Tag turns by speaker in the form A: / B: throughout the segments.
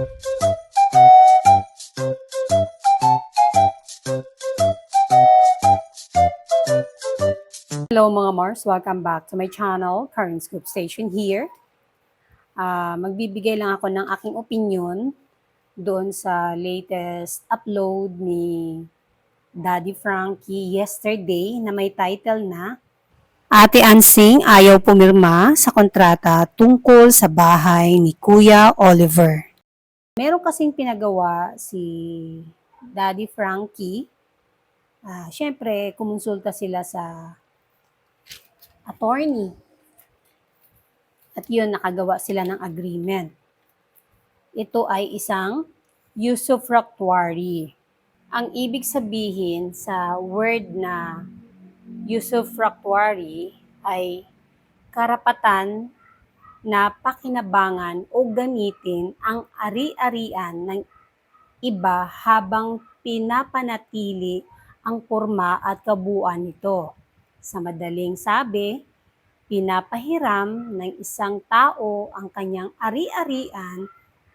A: Hello mga Mars, welcome back to my channel, Karen Scoop Station here. Magbibigay lang ako ng aking opinion doon sa latest upload ni Daddy Frankie yesterday na may title na Ate Ansing ayaw pumirma sa kontrata tungkol sa bahay ni Kuya Oliver. Meron kasing pinagawa si Daddy Frankie. Siyempre, kumonsulta sila sa attorney. At yun, nakagawa sila ng agreement. Ito ay isang usufructuary. Ang ibig sabihin sa word na usufructuary ay karapatan na pakinabangan o gamitin ang ari-arian ng iba habang pinapanatili ang porma at kabuuan nito. Sa madaling sabi, pinapahiram ng isang tao ang kanyang ari-arian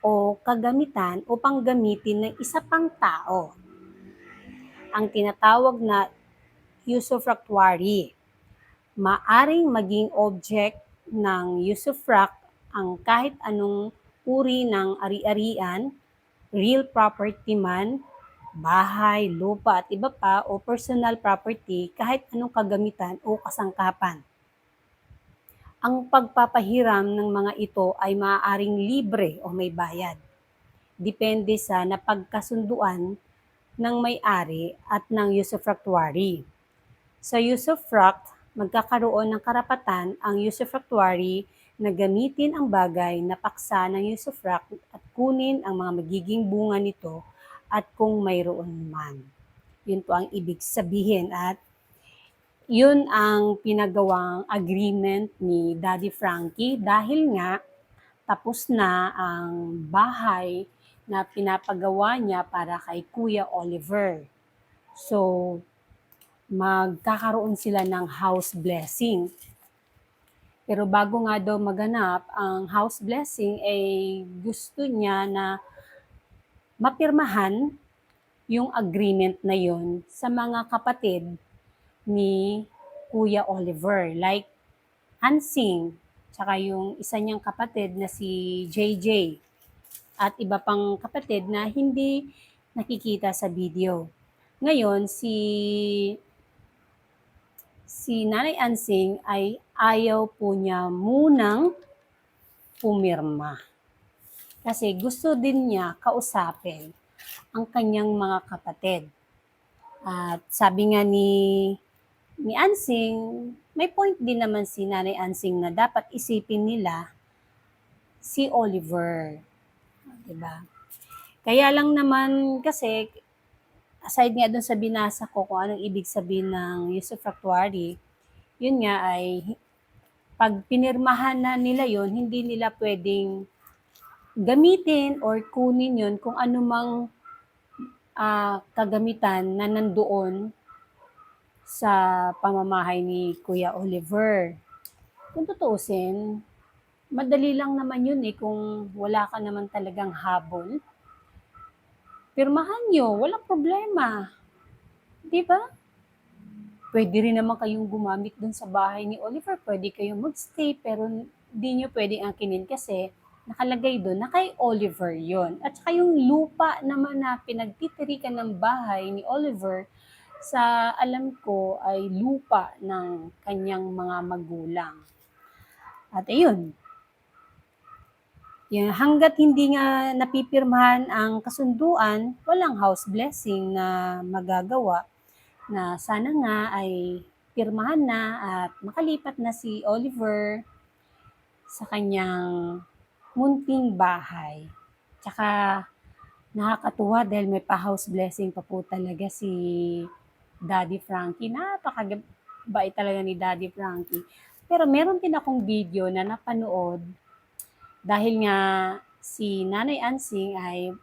A: o kagamitan upang gamitin ng isa pang tao. Ang tinatawag na usufructuary. Maaring maging object ng usufruct ang kahit anong uri ng ari-arian, real property man, bahay, lupa at iba pa o personal property kahit anong kagamitan o kasangkapan. Ang pagpapahiram ng mga ito ay maaaring libre o may bayad. Depende sa napagkasunduan ng may-ari at ng usufructuary. Sa usufruct, magkakaroon ng karapatan ang usufructuary na gamitin ang bagay na paksa ng usufruct at kunin ang mga magiging bunga nito at kung mayroon man. Yun po ang ibig sabihin at yun ang pinagawang agreement ni Daddy Frankie dahil nga tapos na ang bahay na pinapagawa niya para kay Kuya Oliver. So, magkakaroon sila ng house blessing. Pero bago nga daw maganap ang house blessing, ay gusto niya na mapirmahan yung agreement na yon sa mga kapatid ni Kuya Oliver, like Hansing, tsaka yung isa niyang kapatid na si JJ, at iba pang kapatid na hindi nakikita sa video. Ngayon, si Nanay Ansing ay ayaw po niya munang pumirma. Kasi gusto din niya kausapin ang kanyang mga kapatid. At sabi nga ni Ansing, may point din naman si Nanay Ansing na dapat isipin nila si Oliver. Diba? Kaya lang naman kasi, aside nga dun sa binasa ko kung anong ibig sabihin ng usufructuary, yun nga ay pag pinirmahan na nila yon, hindi nila pwedeng gamitin or kunin yon kung anumang kagamitan na nandoon sa pamamahay ni Kuya Oliver. Kung tutuusin, madali lang naman yun kung wala ka naman talagang habol. Pirmahan nyo, walang problema. Di ba? Pwede rin naman kayong gumamit dun sa bahay ni Oliver. Pwede kayong magstay pero hindi nyo pwedeng angkinin kasi nakalagay doon na kay Oliver yon. At saka yung lupa naman na pinagtitirikan ng bahay ni Oliver, sa alam ko ay lupa ng kanyang mga magulang. At ayun, hanggat hindi nga napipirmahan ang kasunduan, walang house blessing na magagawa na sana nga ay pirmahan na at makalipat na si Oliver sa kanyang munting bahay. Tsaka nakakatuwa dahil may pa-house blessing pa po talaga si Daddy Frankie. Napakabait talaga ni Daddy Frankie. Pero meron din akong video na napanood dahil nga si Nanay Ansing ay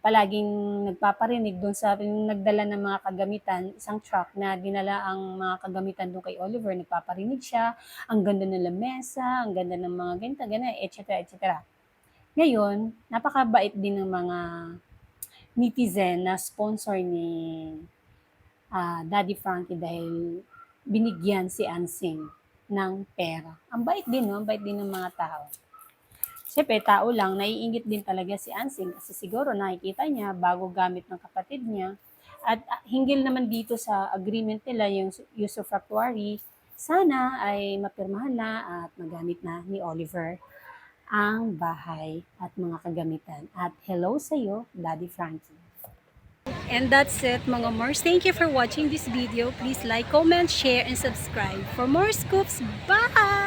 A: palaging nagpaparinig doon sa nagdala ng mga kagamitan, isang truck na dinala ang mga kagamitan doon kay Oliver, nagpaparinig siya, ang ganda ng lamesa, ang ganda ng mga ganito, etc., etc. Ngayon, napakabait din ng mga netizen na sponsor ni Daddy Frankie dahil binigyan si Ansing ng pera. Ang bait din, no? Ang bait din ng mga tao. Siyempre, tao lang, naiingit din talaga si Ansing kasi siguro nakikita niya bago gamit ng kapatid niya. At hinggil naman dito sa agreement nila, yung usufructuary, sana ay mapirmahan na at magamit na ni Oliver ang bahay at mga kagamitan. At hello sa iyo, Daddy Frankie. And that's it, mga Mars. Thank you for watching this video. Please like, comment, share, and subscribe for more scoops. Bye!